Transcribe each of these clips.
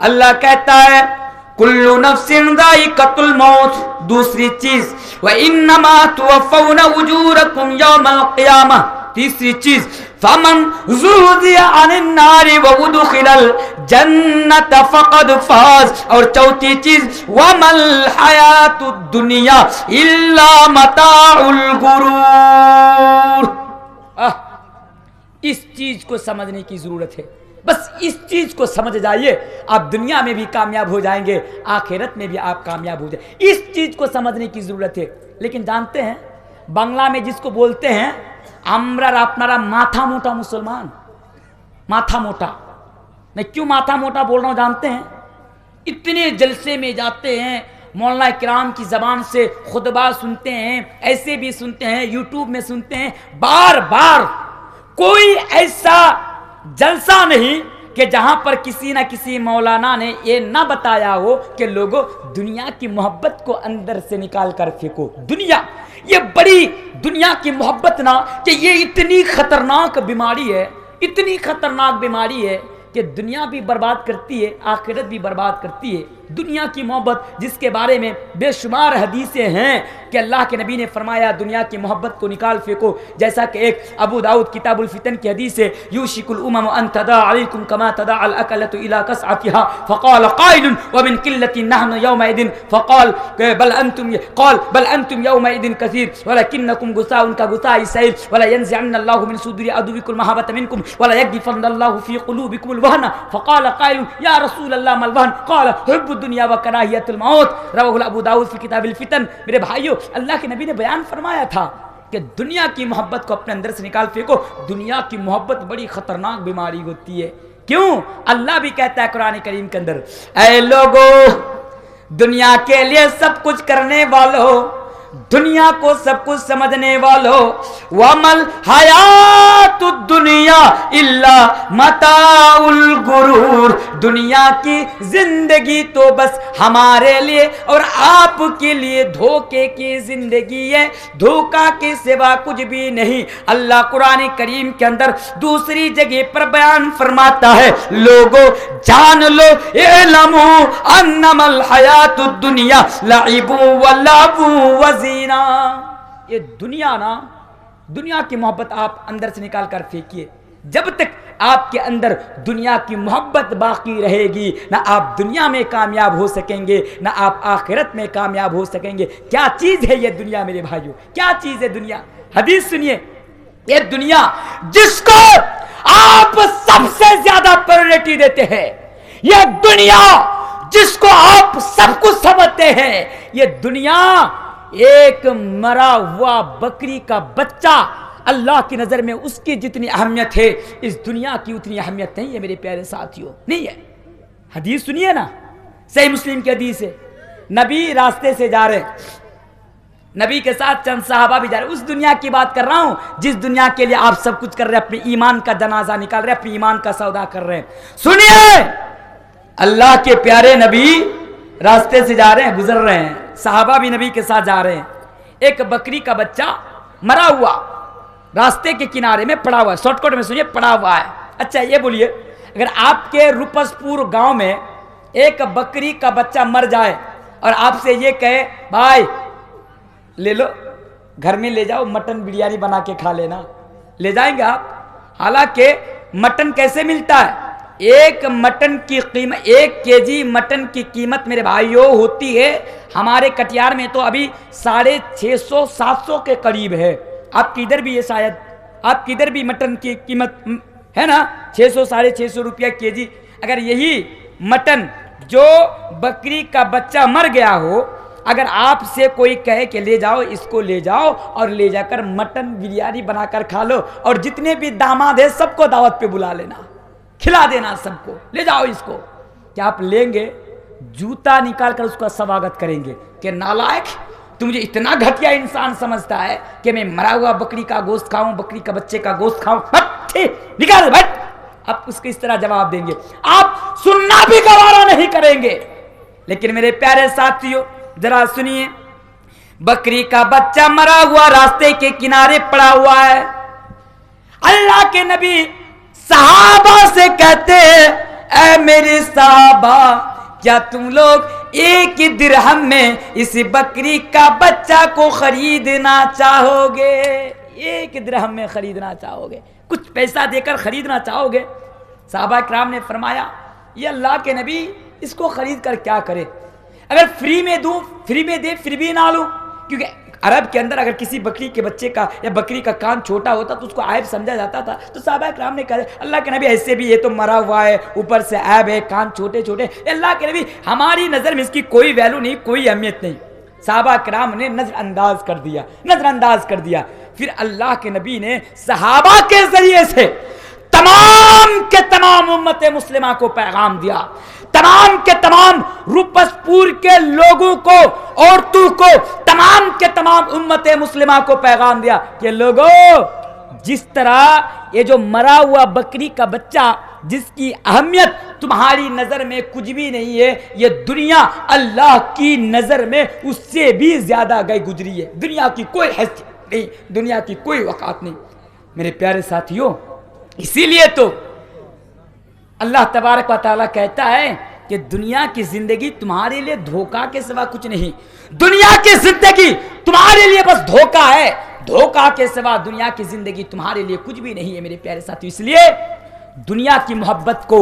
اللہ کہتا ہے کلو نفس ذائقۃ الموت، دوسری چیز وانما توفون اجورکم یوم القیامہ، تیسری چیز فمن زحزح عن النار وادخل الجنۃ فقد فاز، اور چوتھی چیز وما الحیاۃ الدنیا الا متاع الغرور۔ اس چیز کو سمجھنے کی ضرورت ہے، بس اس چیز کو سمجھ جائیے، آپ دنیا میں بھی کامیاب ہو جائیں گے، آخرت میں بھی آپ کامیاب ہو جائیں گے، اس چیز کو سمجھنے کی ضرورت ہے۔ لیکن جانتے ہیں بنگلہ میں جس کو بولتے ہیں আমরা আপনারা মাথা মোটা মুসলমান، ماتھا موٹا، میں کیوں ماتھا موٹا بول رہا ہوں جانتے ہیں؟ اتنے جلسے میں جاتے ہیں، مولانا کرام کی زبان سے خطبہ سنتے ہیں، ایسے بھی سنتے ہیں، یوٹیوب میں سنتے ہیں، بار بار کوئی ایسا جلسہ نہیں کہ جہاں پر کسی نہ کسی مولانا نے یہ نہ بتایا ہو کہ لوگوں دنیا کی محبت کو اندر سے نکال کر پھینکو۔ دنیا، یہ بڑی دنیا کی محبت نہ، کہ یہ اتنی خطرناک بیماری ہے، اتنی خطرناک بیماری ہے کہ دنیا بھی برباد کرتی ہے، آخرت بھی برباد کرتی ہے۔ دنیا کی محبت جس کے بارے میں بے شمار حدیثیں ہیں کہ اللہ کے نبی نے فرمایا دنیا کی محبت کو نکال پھینکو، جیسا کہ ایک ابو داؤد کتاب الفتن کی حدیث ہے یوشک الامم ان تداع علیکم کما تداع الاکلۃ الى قصعتها فقال قائل ومن قلة نحن يومئذ فقال بل انتم يومئذ كثير ولكنكم غثاء كغثاء السيل ولا ينزعن الله من صدور عدوكم المحبة منكم ولا يقذفن الله في قلوبكم الوهن فقال قائل يا رسول الله ما الوهن قال حب الدنیا و کراہیت الموت، رواه ابو داؤد فی کتاب الفتن۔ میرے بھائیو، اللہ کے نبی نے بیان فرمایا تھا کہ دنیا کی محبت کو اپنے اندر سے نکال پھینکو۔ دنیا کی محبت بڑی خطرناک بیماری ہوتی ہے۔ کیوں؟ اللہ بھی کہتا ہے قرآن کریم کے اندر اے لوگو، دنیا کے لیے سب کچھ کرنے والو، دنیا کو سب کچھ سمجھنے والو، وَمَا الْحَيَاةُ الدُّنْيَا إِلَّا مَتَاعُ الْغُرُورِ، دنیا کی زندگی تو بس ہمارے لیے اور آپ کے لیے دھوکے کی زندگی ہے، دھوکہ کے سوا کچھ بھی نہیں۔ اللہ قرآن کریم کے اندر دوسری جگہ پر بیان فرماتا ہے لوگوں جان لو اعلموا انما الحیاۃ الدنیا لعب ولعب وزینا، یہ دنیا نا، دنیا کی محبت آپ اندر سے نکال کر پھینکیے۔ جب تک آپ کے اندر دنیا کی محبت باقی رہے گی، نہ آپ دنیا میں کامیاب ہو سکیں گے، نہ آپ آخرت میں کامیاب ہو سکیں گے۔ کیا چیز ہے یہ دنیا میرے بھائیوں؟ کیا چیز ہے دنیا؟ حدیث سنیے، یہ دنیا جس کو آپ سب سے زیادہ پرائرٹی دیتے ہیں، یہ دنیا جس کو آپ سب کچھ سمجھتے ہیں، یہ دنیا ایک مرا ہوا بکری کا بچہ اللہ کی نظر میں اس کی جتنی اہمیت ہے اس دنیا کی اتنی اہمیت نہیں ہے میرے پیارے ساتھیوں، نہیں ہے۔ حدیث سنیے نا، صحیح مسلم کی حدیث ہے، نبی راستے سے جا رہے ہیں، نبی کے ساتھ چند صحابہ بھی جا رہے ہیں۔ اس دنیا کی بات کر رہا ہوں جس دنیا کے لیے آپ سب کچھ کر رہے ہیں، اپنے ایمان کا جنازہ نکال رہے ہیں، اپنے ایمان کا سودا کر رہے ہیں۔ سنیے، اللہ کے پیارے نبی راستے سے جا رہے ہیں، گزر رہے ہیں، صحابہ بھی نبی کے ساتھ جا رہے ہیں۔ ایک بکری کا بچہ مرا ہوا راستے کے کنارے میں پڑا ہوا ہے، شارٹ کٹ میں سنیے، پڑا ہوا ہے۔ اچھا یہ بولیے، اگر آپ کے روپس پور گاؤں میں ایک بکری کا بچہ مر جائے اور آپ سے یہ کہے بھائی لے لو گھر میں لے جاؤ، مٹن بریانی بنا کے کھا لینا، لے جائیں گے آپ؟ حالانکہ مٹن کیسے ملتا ہے؟ ایک مٹن کی قیمت، 1 کیجی مٹن کی قیمت میرے بھائیوں ہوتی ہے ہمارے کٹیہار میں تو ابھی 650-700 کے قریب ہے۔ آپ کی ادھر بھی یہ شاید، آپ کی ادھر بھی مٹن کی قیمت ہے نا 600-650 روپیہ کے جی۔ اگر یہی مٹن جو بکری کا بچہ مر گیا ہو، اگر آپ سے کوئی کہے کہ لے جاؤ اس کو، لے جاؤ اور لے جا کر مٹن بریانی بنا کر کھا لو، اور جتنے بھی داماد ہیں سب کو دعوت پہ بلا لینا، کھلا دینا سب کو، لے جاؤ اس کو، کیا آپ لیں گے؟ جوتا نکال کر اس کا سواگت کریں گے کہ نالائق، تو مجھے اتنا گھٹیا انسان سمجھتا ہے کہ میں مرا ہوا بکری کا گوشت کھاؤں، بکری کا بچے کا گوشت کھاؤں؟ نکال بھٹ۔ آپ اس کو اس طرح جواب دیں گے، آپ سننا بھی گوارا نہیں کریں گے۔ لیکن میرے پیارے ساتھیوں ذرا سنیے، بکری کا بچہ مرا ہوا راستے کے کنارے پڑا ہوا ہے، اللہ کے نبی صحابہ سے کہتے ہیں اے میرے صحابہ کیا تم لوگ ایک ہی درہم میں اس بکری کا بچہ کو خریدنا چاہو گے؟ ایک درہم میں خریدنا چاہو گے؟ کچھ پیسہ دے کر خریدنا چاہو گے؟ صحابہ کرام نے فرمایا یہ اللہ کے نبی اس کو خرید کر کیا کرے؟ اگر فری میں دوں، فری میں دے پھر بھی نہ لوں، کیونکہ عرب کے اندر اگر کسی بکری کے بچے کا یا بکری کا کان چھوٹا ہوتا تو اس کو عیب سمجھا جاتا تھا. تو صحابہ کرام نے کہا اللہ کے نبی ایسے بھی یہ تو مرا ہوا ہے، اوپر سے عیب ہے، کان چھوٹے چھوٹے، اللہ کے نبی ہماری نظر میں اس کی کوئی ویلو نہیں، کوئی اہمیت نہیں. صحابہ کرام نے نظر انداز کر دیا، نظر انداز کر دیا. پھر اللہ کے نبی نے صحابہ کے ذریعے سے تمام کے تمام امت مسلمہ کو پیغام دیا، تمام کے تمام روپس پور کے لوگوں کو، عورتوں کو، تمام کے تمام امت مسلمہ کو پیغام دیا کہ لوگوں، جس طرح یہ جو مرا ہوا بکری کا بچہ جس کی اہمیت تمہاری نظر میں کچھ بھی نہیں ہے، یہ دنیا اللہ کی نظر میں اس سے بھی زیادہ گئی گزری ہے. دنیا کی کوئی حیثیت نہیں، دنیا کی کوئی وقت نہیں. میرے پیارے ساتھیوں، اسی لیے تو اللہ تبارک و تعالیٰ کہتا ہے کہ دنیا کی زندگی تمہارے لیے دھوکہ کے سوا کچھ نہیں. دنیا کی زندگی تمہارے لیے بس دھوکہ ہے، دھوکہ کے سوا دنیا کی زندگی تمہارے لیے کچھ بھی نہیں ہے میرے پیارے ساتھیوں. اس لیے دنیا کی محبت کو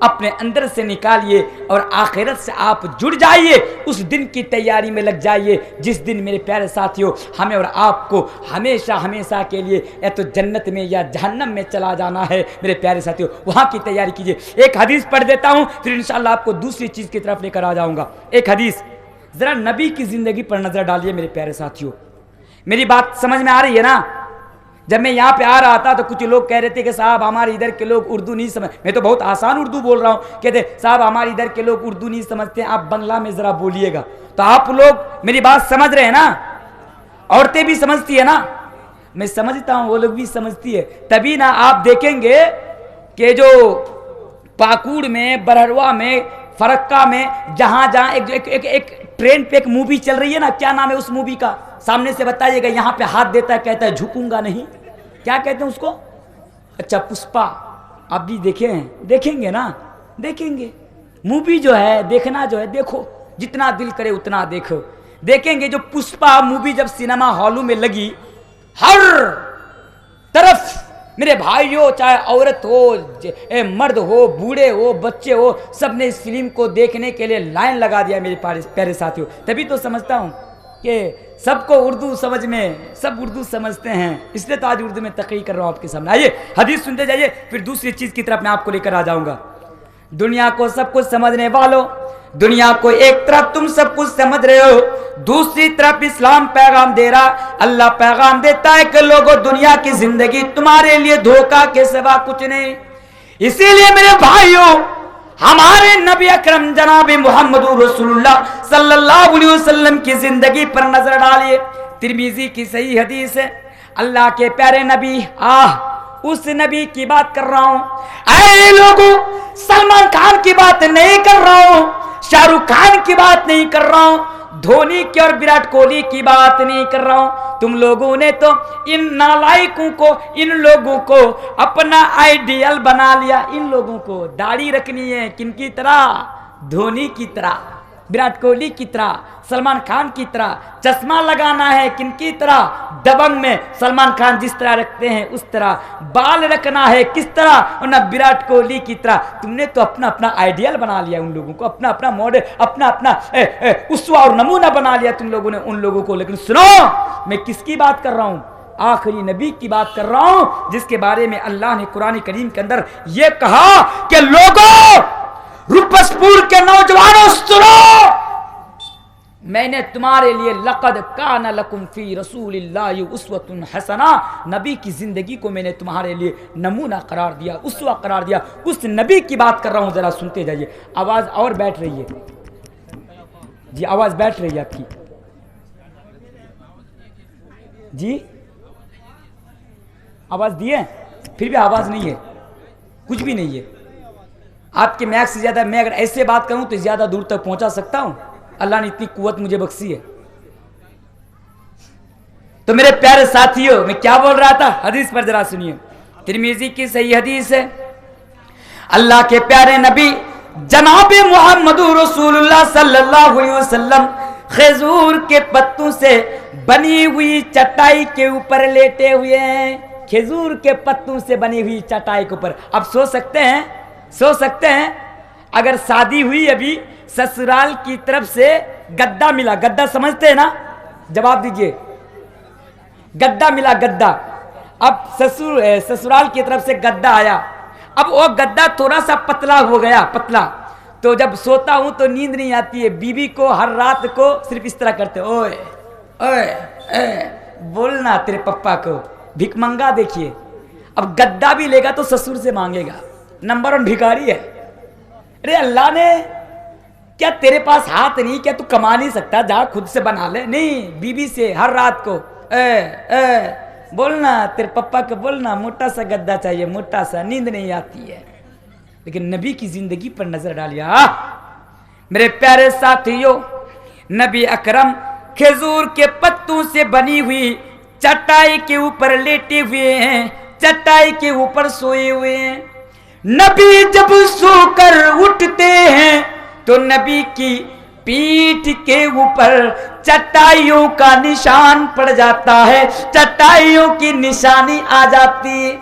اپنے اندر سے نکالیے اور آخرت سے آپ جڑ جائیے، اس دن کی تیاری میں لگ جائیے جس دن میرے پیارے ساتھیوں ہمیں اور آپ کو ہمیشہ ہمیشہ کے لیے یا تو جنت میں یا جہنم میں چلا جانا ہے. میرے پیارے ساتھیوں وہاں کی تیاری کیجیے. ایک حدیث پڑھ دیتا ہوں پھر انشاءاللہ آپ کو دوسری چیز کی طرف لے کر آ جاؤں گا. ایک حدیث، ذرا نبی کی زندگی پر نظر ڈالیے میرے پیارے ساتھیوں. میری بات سمجھ میں آ رہی ہے نا؟ جب میں یہاں پہ آ رہا تھا تو کچھ لوگ کہہ رہے تھے کہ صاحب ہمارے ادھر کے لوگ اردو نہیں سمجھ، میں تو بہت آسان اردو بول رہا ہوں، کہتے صاحب ہمارے ادھر کے لوگ اردو نہیں سمجھتے ہیں، آپ بنگلہ میں ذرا بولیے گا. تو آپ لوگ میری بات سمجھ رہے ہیں نا؟ عورتیں بھی سمجھتی ہے نا؟ میں سمجھتا ہوں وہ لوگ بھی سمجھتی ہے. تبھی نا آپ دیکھیں گے کہ جو پاکوڑ میں، برہروا میں، فرقہ میں، جہاں جہاں ایک ٹرین پہ ایک مووی چل رہی ہے نا، کیا نام ہے اس مووی کا؟ سامنے سے بتائیے گا. یہاں پہ ہاتھ دیتا ہے، کہتا ہے جھکوں گا نہیں. کیا کہتے ہیں اس کو؟ اچھا پشپا. آپ بھی دیکھیں ہیں، دیکھیں گے نا؟ دیکھیں گے. مووی جو ہے دیکھنا جو ہے دیکھو، جتنا دل کرے اتنا دیکھو. دیکھیں گے جو پشپا مووی جب سینما ہالوں میں لگی، ہر طرف میرے بھائیوں، چاہے عورت ہو، مرد ہو، بوڑھے ہو، بچے ہو، سب نے اس فلم کو دیکھنے کے لیے لائن لگا دیا میرے پیارے ساتھیوں. تبھی تو سمجھتا ہوں کہ سب کو اردو سمجھ میں، سب اردو سمجھتے ہیں، اس لیے تو آج اردو میں تقریر کر رہا ہوں آپ کے سامنے. آئیے حدیث سنتے جائیے، پھر دوسری چیز کی طرف میں آپ کو لے کر آ جاؤں گا. دنیا کو سب کچھ سمجھنے والوں، دنیا کو ایک طرف تم سب کچھ سمجھ رہے ہو، دوسری طرف اسلام پیغام دے رہا. اللہ پیغام دیتا ہے کہ لوگوں دنیا کی زندگی تمہارے لیے دھوکہ کے سوا کچھ نہیں. اسی لیے میرے بھائیوں ہمارے نبی اکرم جناب محمد رسول اللہ صلی اللہ علیہ وسلم کی زندگی پر نظر ڈالیے. ترمذی کی صحیح حدیث ہے، اللہ کے پیارے نبی، اس نبی کی بات کر رہا ہوں. اے لوگوں، سلمان خان کی بات نہیں کر رہا ہوں، شاہ رخ خان کی بات نہیں کر رہا ہوں، دھونی کی اور وراٹ کوہلی کی بات نہیں کر رہا ہوں. تم لوگوں نے تو ان نالائقوں کو، ان لوگوں کو اپنا آئیڈیل بنا لیا. ان لوگوں کو داڑھی رکھنی ہے کن کی طرح؟ دھونی کی طرح، وراٹ کوہلی کی طرح، سلمان خان کی طرح. چشمہ لگانا ہے کن کی طرح؟ دبنگ میں سلمان خان جس طرح رکھتے ہیں اس طرح. بال رکھنا ہے کس طرح؟ نہ وراٹ کوہلی کی طرح. تم نے تو اپنا اپنا آئیڈیل بنا لیا ان لوگوں کو، اپنا اپنا ماڈل، اپنا اپنا اسوہ اور نمونہ بنا لیا تم لوگوں نے ان لوگوں کو. لیکن سنو، میں کس کی بات کر رہا ہوں؟ آخری نبی کی بات کر رہا ہوں جس کے بارے میں اللہ نے قرآن کریم کے اندر یہ کہا کہ لوگوں، روپس پور کے نوجوانوں سنو، میں نے تمہارے لیے لقد کان لکم فی رسول اللہ اسوۃ حسنہ، نبی کی زندگی کو میں نے تمہارے لیے نمونہ قرار دیا، اسوہ قرار دیا. اس نبی کی بات کر رہا ہوں، ذرا سنتے جائیے. آواز اور بیٹھ رہی ہے جی، آواز بیٹھ رہی ہے آپ کی جی، آواز دیے پھر بھی آواز نہیں ہے، کچھ بھی نہیں ہے. آپ کے میک سے زیادہ میں اگر ایسے بات کروں تو زیادہ دور تک پہنچا سکتا ہوں. اللہ نے اتنی قوت مجھے بخشی ہے. تو میرے پیارے ساتھیوں، میں کیا بول رہا تھا؟ حدیث پر ذرا سنیے. ترمذی کی صحیح حدیث ہے، اللہ کے پیارے نبی جناب محمد رسول اللہ صلی اللہ علیہ وسلم کھجور کے پتوں سے بنی ہوئی چٹائی کے اوپر لیٹے ہوئے ہیں. کھجور کے پتوں سے بنی ہوئی چٹائی کے اوپر. اب سو سکتے ہیں اگر شادی ہوئی ابھی سسرال کی طرف سے گدا ملا. گدا سمجھتے ہیں نا؟ جواب دیجئے. گدا ملا, گدا. اب سسرال کی طرف سے گدا آیا. اب وہ گدا تھوڑا سا پتلا ہو گیا, پتلا. تو جب سوتا ہوں تو نیند نہیں آتی ہے. بیوی کو ہر رات کو صرف اس طرح کرتے, اوئے اوئے اے بولنا تیرے پپا کو, بھیک منگا. دیکھیے اب گدا بھی لے گا تو سسر سے مانگے گا. نمبر 1 بھکاری ہے. ارے اللہ نے کیا تیرے پاس ہاتھ نہیں, کیا تو کما نہیں سکتا؟ جا خود سے بنا لے. نہیں, بیوی سے ہر رات کو اے اے بولنا تیرے پپا کو, بولنا موٹا سا گدا چاہیے, موٹا سا. نیند نہیں آتی ہے. لیکن نبی کی زندگی پر نظر ڈالیا میرے پیارے ساتھیوں. نبی اکرم کھجور کے پتوں سے بنی ہوئی چٹائی کے اوپر لیٹے ہوئے ہیں, چٹائی کے اوپر سوئے ہوئے ہیں. نبی جب سو کر اٹھتے ہیں تو نبی کی پیٹھ کے اوپر چٹائیوں کا نشان پڑ جاتا ہے, چٹائیوں کی نشانی آ جاتی.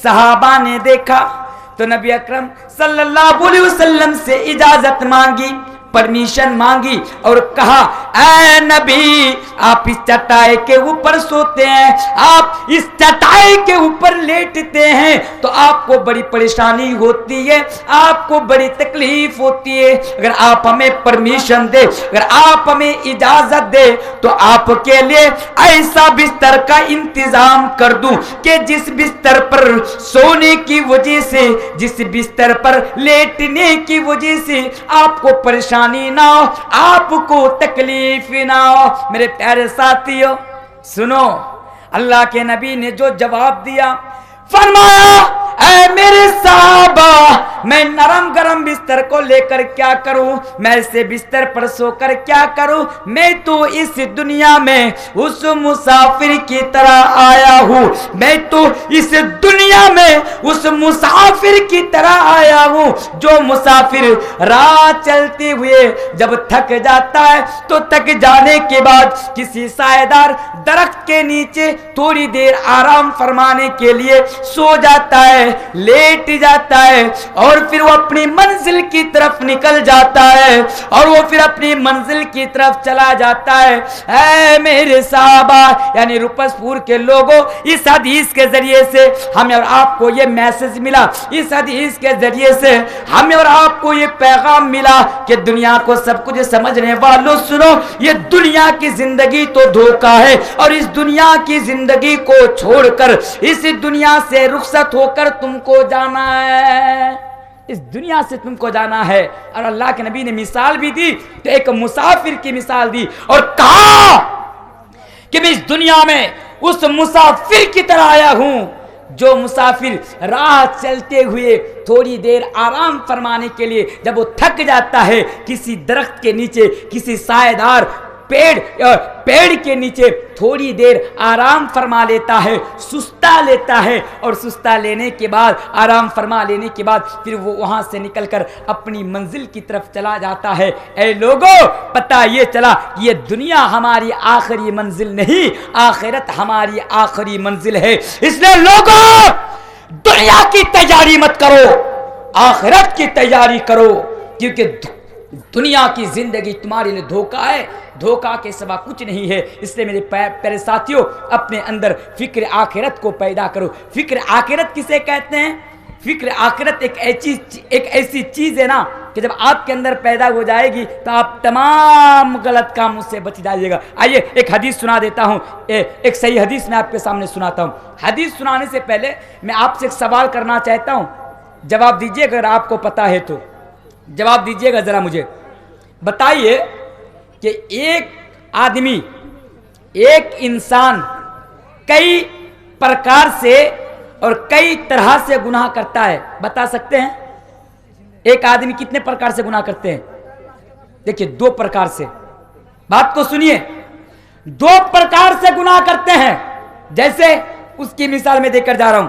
صحابہ نے دیکھا تو نبی اکرم صلی اللہ علیہ وسلم سے اجازت مانگی, پرمیشن مانگی اور کہا اے نبی آپ اس چٹائی کے اوپر سوتے ہیں, آپ اس چٹائی کے اوپر لیٹتے ہیں تو آپ کو بڑی پریشانی ہوتی ہے, آپ کو بڑی تکلیف ہوتی ہے. اگر آپ ہمیں پرمیشن دے, اگر آپ ہمیں اجازت دے تو آپ کے لیے ایسا بستر کا انتظام کر دوں کہ جس بستر پر سونے کی وجہ سے, جس بستر پر لیٹنے کی وجہ سے آپ کو پریشانی نہ ہو, آپ کو تکلیف نہ ہو. میرے پیارے ساتھیوں سنو, اللہ کے نبی نے جو جواب دیا, فرمایا اے میرے صحابہ میں نرم گرم بستر کو لے کر کیا کروں, میں اسے بستر پر سو کر کیا کروں, میں تو اس دنیا میں اس مسافر کی طرح آیا ہوں, میں تو اس دنیا میں اس مسافر کی طرح آیا ہوں جو مسافر راہ چلتے ہوئے جب تھک جاتا ہے تو تھک جانے کے بعد کسی سایہ دار درخت کے نیچے تھوڑی دیر آرام فرمانے کے لیے سو جاتا ہے, لیٹ جاتا ہے اور پھر وہ اپنی منزل کی طرف نکل جاتا ہے اور وہ پھر اپنی منزل کی طرف چلا جاتا ہے. اے میرے صحابہ یعنی روپس پور کے لوگوں, اس حدیث کے ذریعے سے ہمیں اور آپ کو یہ میسج ملا, اس حدیث کے ذریعے سے ہمیں اور آپ کو یہ پیغام ملا کہ دنیا کو سب کچھ سمجھنے والوں سنو, یہ دنیا کی زندگی تو دھوکہ ہے اور اس دنیا کی زندگی کو چھوڑ کر اس دنیا سے رخصت ہو کر تم کو جانا ہے, اس دنیا سے تم کو جانا ہے. اور اللہ کے نبی نے مثال بھی دی تو ایک مسافر کی مثال دی اور کہا کہ میں اس دنیا میں اس مسافر کی طرح آیا ہوں جو مسافر راہ چلتے ہوئے تھوڑی دیر آرام فرمانے کے لیے جب وہ تھک جاتا ہے کسی درخت کے نیچے, کسی سایہ دار پیڑ کے نیچے تھوڑی دیر آرام فرما لیتا ہے, سستا لیتا ہے اور سستا لینے کے بعد, آرام فرما لینے کے بعد پھر وہ وہاں سے نکل کر اپنی منزل کی طرف چلا جاتا ہے. اے لوگوں پتہ یہ چلا یہ دنیا ہماری آخری منزل نہیں, آخرت ہماری آخری منزل ہے. اس لیے لوگوں دنیا کی تیاری مت کرو, آخرت کی تیاری کرو, کیونکہ دنیا کی زندگی تمہارے لیے دھوکہ ہے, دھوکہ کے سوا کچھ نہیں ہے. اس لیے میرے پیارے ساتھیوں اپنے اندر فکر آخرت کو پیدا کرو. فکر آخرت کسے کہتے ہیں؟ فکر آخرت ایک ایسی چیز ہے نا کہ جب آپ کے اندر پیدا ہو جائے گی تو آپ تمام غلط کاموں سے بچ جائیے گا. آئیے ایک حدیث سنا دیتا ہوں, ایک صحیح حدیث میں آپ کے سامنے سناتا ہوں. حدیث سنانے سے پہلے میں آپ سے ایک سوال کرنا چاہتا ہوں, جواب دیجیے اگر آپ کو پتا ہے تو جواب دیجیے گا. ذرا مجھے بتائیے کہ ایک آدمی, ایک انسان کئی پرکار سے اور کئی طرح سے گناہ کرتا ہے, بتا سکتے ہیں؟ ایک آدمی کتنے پرکار سے گناہ کرتے ہیں؟ دیکھیے 2 پرکار سے, بات کو سنیے, 2 پرکار سے گناہ کرتے ہیں. جیسے اس کی مثال میں دے کر جا رہا ہوں.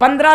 15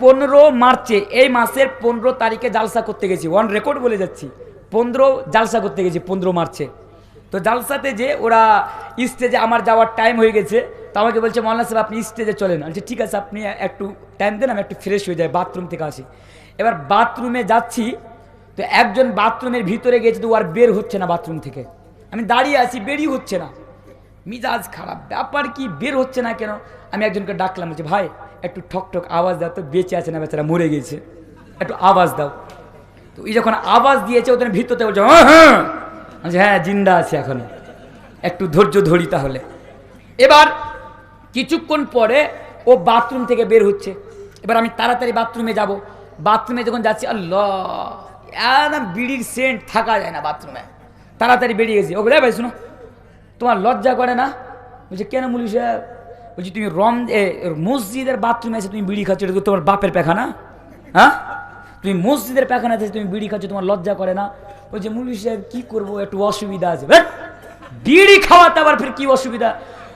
15 মার্চে, এই মাসের 15 তারিখে জালসা করতে গেছি, ওয়ান রেকর্ড বলে যাচ্ছি, 15 জালসা করতে গেছি 15 মার্চে। তো জালসাতে যে ওরা স্টেজে আমার যাওয়ার টাইম হয়ে গেছে, তো আমাকে বলছে মৌলানা সাহেব আপনি স্টেজে চলেন। বলছি ঠিক আছে, আপনি একটু টাইম দেন, আমি একটু ফ্রেশ হয়ে যাই, বাথরুম থেকে আসি। এবার বাথরুমে যাচ্ছি, তো একজন বাথরুমের ভিতরে গেছে, তো আর বের হচ্ছে না বাথরুম থেকে। আমি দাঁড়িয়ে আছি, বেরিয়ে হচ্ছে না, মিজাজ খারাপ, ব্যাপার কি, বের হচ্ছে না কেন? আমি একজনকে ডাকলাম, বলছি ভাই একটু ঠক ঠক আওয়াজ দাও তো, বেঁচে আছে না বেচারা, মরে গেছে, একটু আওয়াজ দাও। তো এই যখন আওয়াজ দিয়েছে ওদের ভিতরতে বলছে হ্যাঁ হ্যাঁ, হ্যাঁ জিন্দা আছে এখন, একটু ধৈর্য ধরি তাহলে। এবার কিছুক্ষণ পরে ও বাথরুম থেকে বের হচ্ছে। এবার আমি তাড়াতাড়ি বাথরুমে যাব। বাথরুমে যখন যাচ্ছি, আল্লাহ একদম বিড়ির সেন্ট, থাকা যায় না বাথরুমে। তাড়াতাড়ি বেরিয়ে গেছি। ওগুলো ভাই শুনো, তোমার লজ্জা করে না? বলছে কেন মুলি সাহেব? বলছি তুমি মসজিদের বাথরুমে এসে তুমি বিড়ি খাচ্ছ, এটা তো তোমার বাপের পেখানা? হ্যাঁ, তুমি মসজিদের পেখানা এসে তুমি বিড়ি খাচ্ছ, তোমার লজ্জা করে না? বলছে মুলি সাহেব কি করবো, একটু অসুবিধা আছে। বিড়ি খাওয়াতে আবার ফির কি অসুবিধা?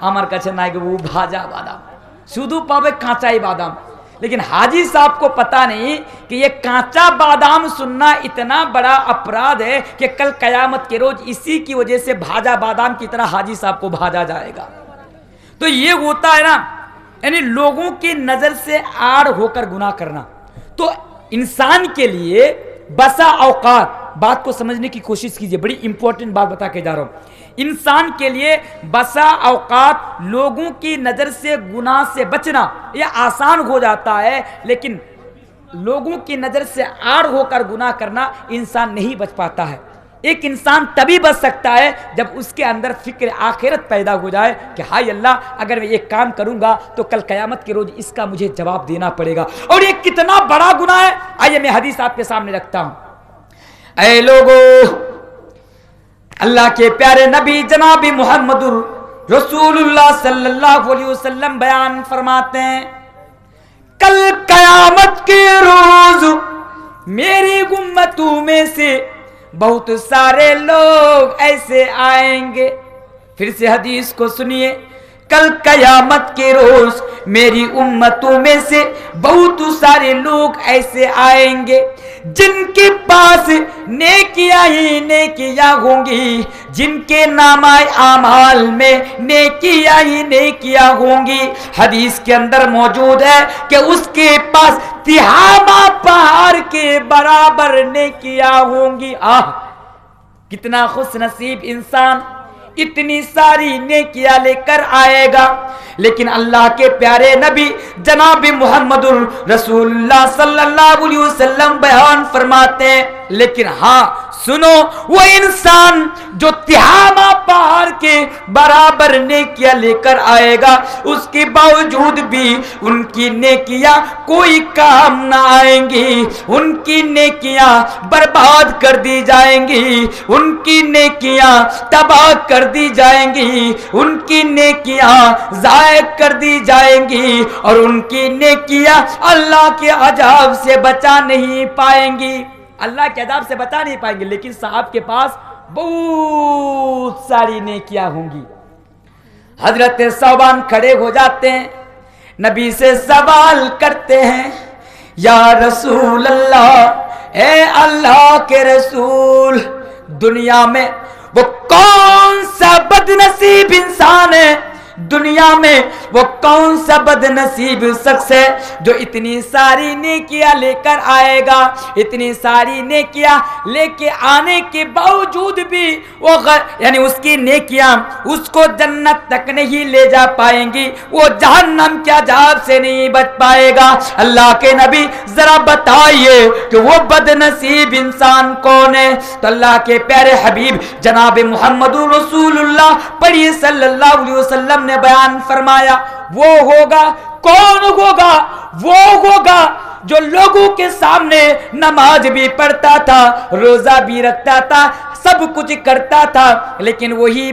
আমার কাছে নাই গো ভাজা বাদাম, শুধু পাবে কাঁচাই বাদাম। لیکن حاجی صاحب کو پتا نہیں کہ یہ کانچا بادام سننا اتنا بڑا اپرادھ ہے کہ کل قیامت کے روز اسی کی وجہ سے بھاجا بادام کی طرح حاجی صاحب کو بھاجا جائے گا. تو یہ ہوتا ہے نا، یعنی لوگوں کی نظر سے آڑ ہو کر گناہ کرنا. تو انسان کے لیے بسا اوقات، بات کو سمجھنے کی کوشش کیجئے، بڑی امپورٹنٹ بات بتا کے جا رہا ہوں. انسان کے لیے بسا اوقات لوگوں کی نظر سے گناہ سے بچنا یہ آسان ہو جاتا ہے، لیکن لوگوں کی نظر سے آڑ ہو کر گناہ کرنا انسان نہیں بچ پاتا ہے. ایک انسان تبھی بچ سکتا ہے جب اس کے اندر فکر آخرت پیدا ہو جائے کہ ہائے اللہ، اگر میں ایک کام کروں گا تو کل قیامت کے روز اس کا مجھے جواب دینا پڑے گا. اور یہ کتنا بڑا گناہ ہے، آئیے میں حدیث آپ کے سامنے رکھتا ہوں. اے لوگو، اللہ کے پیارے نبی جناب محمد رسول اللہ صلی اللہ علیہ وسلم بیان فرماتے ہیں، کل قیامت کے روز میری امتوں میں سے بہت سارے لوگ ایسے آئیں گے. پھر سے حدیث کو سنیے، کل قیامت کے روز میری امتوں میں سے بہت سارے لوگ ایسے آئیں گے جن کے پاس نیکیاں ہی نیکیاں ہوں گی، جن کے نامہ اعمال میں نیکیاں ہی نیکیاں ہوں گی. حدیث کے اندر موجود ہے کہ اس کے پاس تہامہ پہاڑ کے برابر نیکیاں ہوں گی. کتنا خوش نصیب انسان اتنی ساری نیکیاں لے کر آئے گا. لیکن اللہ کے پیارے نبی جناب محمد رسول اللہ صلی اللہ علیہ وسلم بیان فرماتے ہیں، لیکن ہاں سنو، وہ انسان جو تہامہ پہاڑ کے برابر نیکیاں لے کر آئے گا، اس کے باوجود بھی ان کی نیکیاں کوئی کام نہ آئیں گی. ان کی نیکیاں برباد کر دی جائیں گی، ان کی نیکیاں تباہ کر دی جائیں گی، ان کی نیکیاں ضائع کر دی جائیں گی، اور ان کی نیکیاں اللہ کے عذاب سے بچا نہیں پائیں گی. اللہ کے عذاب سے بچا نہیں پائیں گے، لیکن صاحب کے پاس بہت ساری نیکیاں ہوں گی. حضرت ثوبان کھڑے ہو جاتے ہیں، نبی سے سوال کرتے ہیں، یا رسول اللہ، اے اللہ کے رسول، دنیا میں وہ کون سا بد نصیب انسان ہے، دنیا میں وہ کون سا بد نصیب شخص ہے جو اتنی ساری نیکیاں لے کر آئے گا، اتنی ساری نیکیاں لے کے آنے کے باوجود بھی وہ یعنی اس کی نیکیاں اس کو جنت تک نہیں لے جا پائیں گی، وہ جہنم کے عذاب سے نہیں بچ پائے گا. اللہ کے نبی ذرا بتائیے کہ وہ بد نصیب انسان کون ہے؟ تو اللہ کے پیارے حبیب جناب محمد رسول اللہ پڑھیے صلی اللہ علیہ وسلم نے بیان فرمایا، وہ ہوگا، کون ہوگا؟ وہ ہوگا جو لوگوں کے سامنے نماز بھی پڑھتا تھا، روزہ بھی رکھتا تھا، سب کچھ کرتا تھا، لیکن وہی